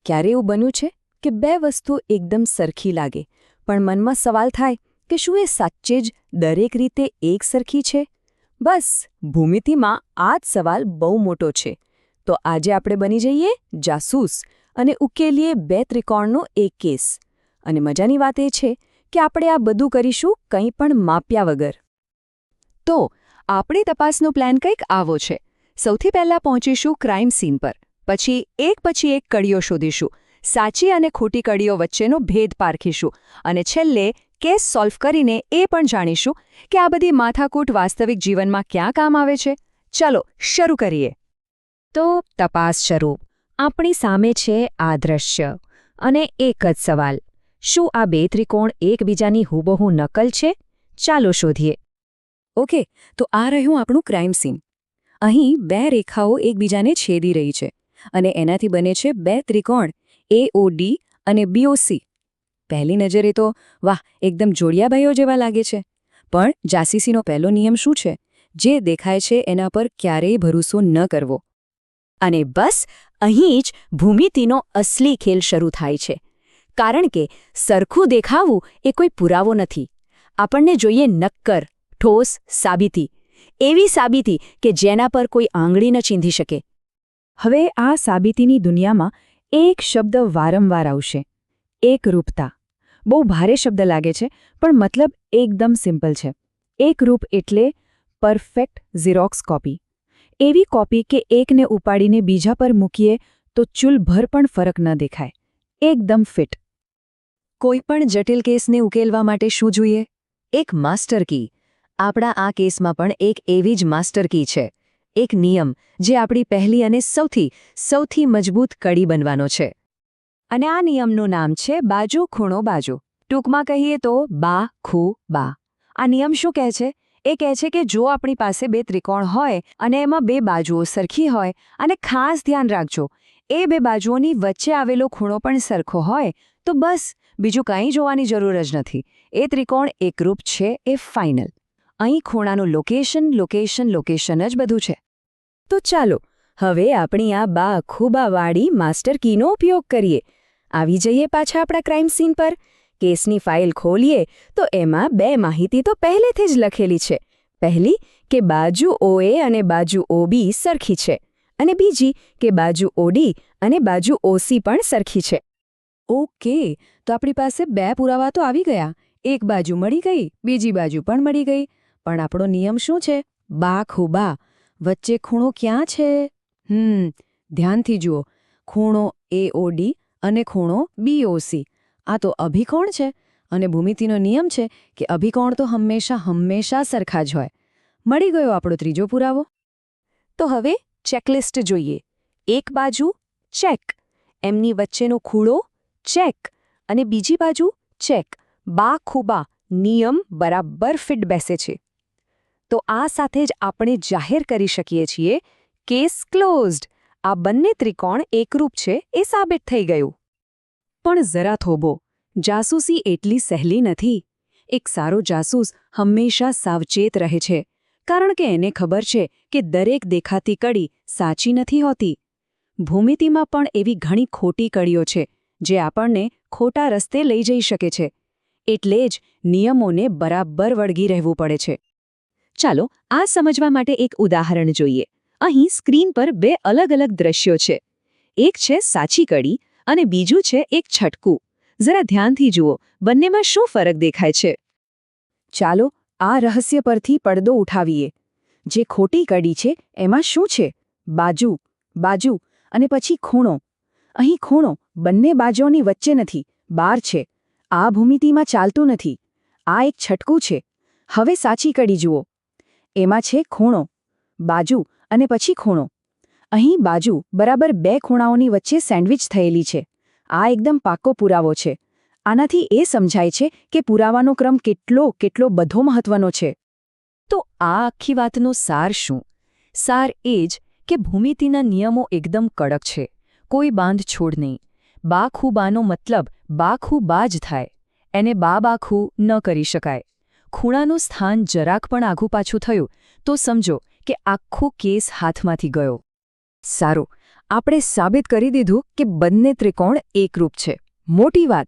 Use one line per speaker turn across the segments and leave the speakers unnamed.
ક્યારે એવું બન્યું છે કે બે વસ્તુ એકદમ સરખી લાગે પણ મનમાં સવાલ થાય કે શું એ સાચે જ દરેક રીતે એક સરખી છે? બસ ભૂમિતિમાં આ જ સવાલ બહુ મોટો છે. તો આજે આપણે બની જઈએ જાસૂસ અને ઉકેલીએ બે ત્રિકોણનો એક કેસ. અને મજાની વાત એ છે કે આપણે આ બધું કરીશું કંઈ પણ માપ્યા વગર. તો આપણી તપાસનો પ્લાન કંઈક આવો છે. સૌથી પહેલાં પહોંચીશું ક્રાઇમ સીન પર. પછી એક કડીઓ શોધીશું, સાચી અને ખોટી કડીઓ વચ્ચેનો ભેદ પારખીશું અને છેલ્લે કેસ સોલ્વ કરીને એ પણ જાણીશું કે આ બધી માથાકૂટ વાસ્તવિક જીવનમાં ક્યાં કામ આવે છે. ચાલો શરૂ કરીએ.
તો તપાસ શરૂ. આપણી સામે છે આ દ્રશ્ય અને એક જ સવાલ: શું આ બે ત્રિકોણ એકબીજાની હુબહુ નકલ છે? ચાલો શોધીએ.
ઓકે, તો આ રહ્યું આપણું ક્રાઇમ સીન. અહીં બે રેખાઓ એકબીજાને છેદી રહી છે અને એનાથી બને છે બે ત્રિકોણ AOD અને BOC. પહેલી નજરે તો વાહ, એકદમ જોડિયા ભાઈઓ જેવા લાગે છે. પણ જાસીસીનો પહેલો નિયમ શું છે? જે દેખાય છે એના પર ક્યારેય ભરોસો ન કરવો. અને બસ અહીં જ ભૂમિતિનો અસલી ખેલ શરૂ થાય છે. કારણ કે સરખું દેખાવું એ કોઈ પુરાવો નથી. આપણને જોઈએ નક્કર, ઠોસ સાબિતી. એવી સાબિતી કે જેના પર કોઈ આંગળી ન ચીંધી શકે. હવે આ સાબિતીની દુનિયામાં એક શબ્દ વારંવાર આવશે: એકરૂપતા. બહુ ભારે શબ્દ લાગે છે, પણ મતલબ એકદમ સિમ્પલ છે. એકરૂપ એટલે પરફેક્ટ ઝેરોક્સ કોપી. એવી કોપી કે એકને ઉપાડીને બીજા પર મૂકીએ તો ચૂલભર પણ ફરક ન દેખાય. એકદમ ફિટ. કોઈપણ જટિલ કેસને ઉકેલવા માટે શું જોઈએ? એક માસ્ટર કી. આપણા આ કેસમાં પણ એક એવી જ માસ્ટર કી છે. એક નિયમ જે આપણી પહેલી અને સૌથી મજબૂત કડી બનવાનો છે. અને આ નિયમનું નામ છે બાજુ ખૂણો બાજુ. ટૂંકમાં કહીએ તો બા ખૂ બા. આ નિયમ શું કહે છે? એ કહે છે કે જો આપણી પાસે બે ત્રિકોણ હોય અને એમાં બે બાજુઓ સરખી હોય, અને ખાસ ધ્યાન રાખજો, એ બે બાજુઓની વચ્ચે આવેલો ખૂણો પણ સરખો હોય, તો બસ બીજું કંઈ જોવાની જરૂર જ નથી. એ ત્રિકોણ એકરૂપ છે, એ ફાઇનલ. અહીં ખૂણાનું લોકેશન જ બધું છે. તો ચાલો હવે આપણી આ બા ખૂબાવાળી માસ્ટર કીનો ઉપયોગ કરીએ. આવી જઈએ પાછા આપણા ક્રાઇમ સીન પર. કેસની ફાઇલ ખોલીએ તો એમાં બે માહિતી તો પહેલેથી જ લખેલી છે. પહેલી કે બાજુ OA અને બાજુ OB સરખી છે, અને બીજી કે બાજુ OD અને બાજુ OC પણ સરખી છે. ઓકે, તો આપણી પાસે બે પુરાવા તો આવી ગયા. એક બાજુ મળી ગઈ, બીજી બાજુ પણ મળી ગઈ. પણ આપણો નિયમ શું છે? બા ખૂબા. વચ્ચે ખૂણો ક્યાં છે? ધ્યાનથી જુઓ. ખૂણો AOD અને ખૂણો BOC. આ તો અભિકોણ છે, અને ભૂમિતિનો નિયમ છે કે અભિકોણ તો હંમેશા સરખા જ હોય. મળી ગયો આપણો ત્રીજો પુરાવો. તો હવે ચેકલિસ્ટ જોઈએ. એક બાજુ ચેક, એમની વચ્ચેનો ખૂણો ચેક, અને બીજી બાજુ ચેક. બા ખૂબા. નિયમ બરાબર ફિટ બેસે છે. તો આ સાથે જ આપણે જાહેર કરી શકીએ છીએ કેસ ક્લોઝડ. આ બંને ત્રિકોણ એકરૂપ છે એ સાબિત થઈ ગયું. પણ જરા થોભો, જાસૂસી એટલી સહેલી નથી. એક સારો જાસૂસ હંમેશા સાવચેત રહે છે, કારણ કે એને ખબર છે કે દરેક દેખાતી કડી સાચી નથી હોતી. ભૂમિતિમાં પણ એવી ઘણી ખોટી કડીઓ છે જે આપણને ખોટા રસ્તે લઈ જઈ શકે છે. એટલે જ નિયમોને બરાબર વળગી રહેવું પડે છે. ચાલો આ સમજવા માટે એક ઉદાહરણ જોઈએ. અહીં સ્ક્રીન પર બે અલગ દ્રશ્યો છે. એક છે સાચી કડી અને બીજું છે એક છટકું. જરા ધ્યાનથી જુઓ, બંનેમાં શું ફરક દેખાય છે? ચાલો આ રહસ્ય પરથી પડદો ઉઠાવીએ. જે ખોટી કડી છે એમાં શું છે? બાજુ અને પછી ખૂણો. અહીં ખૂણો બંને બાજુઓની વચ્ચે નથી, બહાર છે. આ ભૂમિતિમાં ચાલતું નથી. આ એક છટકું છે. હવે સાચી કડી જુઓ. એમાં છે ખૂણો, બાજુ અને પછી ખૂણો. અહીં બાજુ બરાબર બે ખૂણાઓની વચ્ચે સેન્ડવિચ થયેલી છે. આ એકદમ પાક્કો પુરાવો છે. આનાથી એ સમજાય છે કે પુરાવાનો ક્રમ કેટલો બધો મહત્વનો છે. તો આ આખી વાતનો સાર શું? સાર એ જ કે ભૂમિતિના નિયમો એકદમ કડક છે. કોઈ બાંધછોડ નહીં. બા ખૂબાનો મતલબ બા ખૂબા જ થાય. એને બાખું ન કરી શકાય. ખૂણાનું સ્થાન જરાક પણ આઘું પાછું થયું તો સમજો કે આખો કેસ હાથમાંથી ગયો. સારું, આપણે સાબિત કરી દીધું કે બંને ત્રિકોણ એકરૂપ છે. મોટી વાત.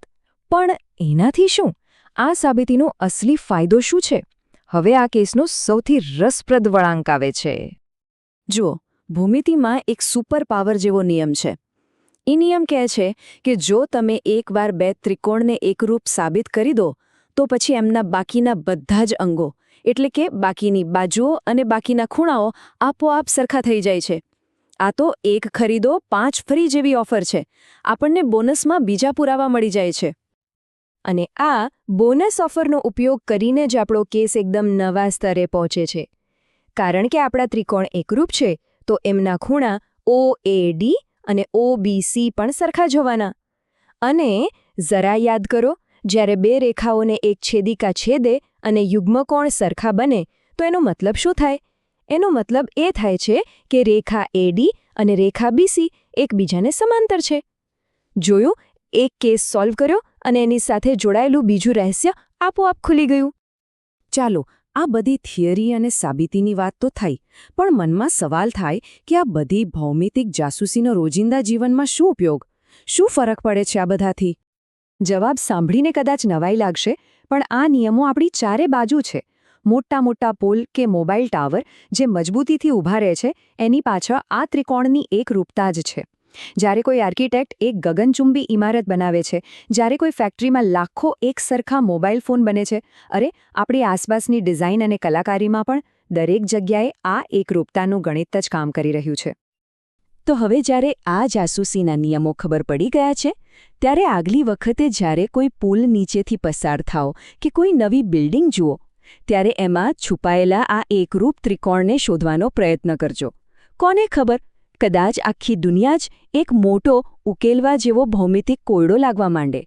પણ એનાથી શું? આ સાબિતીનો અસલી ફાયદો શું છે? હવે આ કેસનો સૌથી રસપ્રદ વળાંક આવે છે. જુઓ, ભૂમિતિમાં એક સુપર પાવર જેવો નિયમ છે. એ નિયમ કહે છે કે જો તમે એકવાર બે ત્રિકોણને એકરૂપ સાબિત કરી દો તો પછી એમના બાકીના બધા જ અંગો એટલે કે બાકીની બાજુઓ અને બાકીના ખૂણાઓ આપોઆપ સરખા થઈ જાય છે. આ તો એક ખરીદો 5 ફ્રી જેવી ઓફર છે. આપણને બોનસમાં બીજા પુરાવા મળી જાય છે. અને આ બોનસ ઓફરનો ઉપયોગ કરીને જ આપણો કેસ એકદમ નવા સ્તરે પહોંચે છે. કારણ કે આપણા ત્રિકોણ એકરૂપ છે તો એમના ખૂણા OAD અને OBC પણ સરખા જ હોવાના. અને જરા યાદ કરો, જ્યારે બે રેખાઓને એક છેદિકા છેદે અને યુગ્મકોણ સરખા બને તો એનો મતલબ શું થાય? એનો મતલબ એ થાય છે કે રેખા AD અને રેખા BC એકબીજાને સમાંતર છે. જોયું? એક કેસ સોલ્વ કર્યો અને એની સાથે જોડાયેલું બીજું રહસ્ય આપોઆપ ખુલી ગયું. ચાલો, આ બધી થિયરી અને સાબિતીની વાત તો થઈ, પણ મનમાં સવાલ થાય કે આ બધી ભૌમિતિક જાસૂસીનો રોજિંદા જીવનમાં શું ઉપયોગ? શું ફરક પડે છે આ બધાથી? જવાબ સાંભળીને કદાચ નવાઈ લાગશે, પણ આ નિયમો આપણી ચારે બાજુ છે. મોટા મોટા પુલ કે મોબાઈલ ટાવર જે મજબૂતીથી ઊભા રહે છે એની પાછળ આ ત્રિકોણની એકરૂપતા જ છે. જ્યારે કોઈ આર્કિટેક્ટ એક ગગનચુંબી ઇમારત બનાવે છે, જ્યારે કોઈ ફેક્ટરીમાં લાખો એક સરખા મોબાઈલ ફોન બને છે, અરે આપણી આસપાસની ડિઝાઇન અને કલાકારીમાં પણ દરેક જગ્યાએ આ એકરૂપતાનું ગણિત જ કામ કરી રહ્યું છે. તો હવે જ્યારે આ જાસૂસીના નિયમો ખબર પડી ગયા છે, ત્યારે આગલી વખતે જ્યારે કોઈ પુલ નીચેથી પસાર થાઓ કે કોઈ નવી બિલ્ડિંગ જુઓ, ત્યારે એમાં છુપાયેલા આ એકરૂપ ત્રિકોણને શોધવાનો પ્રયત્ન કરજો. કોને ખબર, કદાચ આખી દુનિયા જ એક મોટો ઉકેલવા જેવો ભૌમિતિક કોયડો લાગવા માંડે.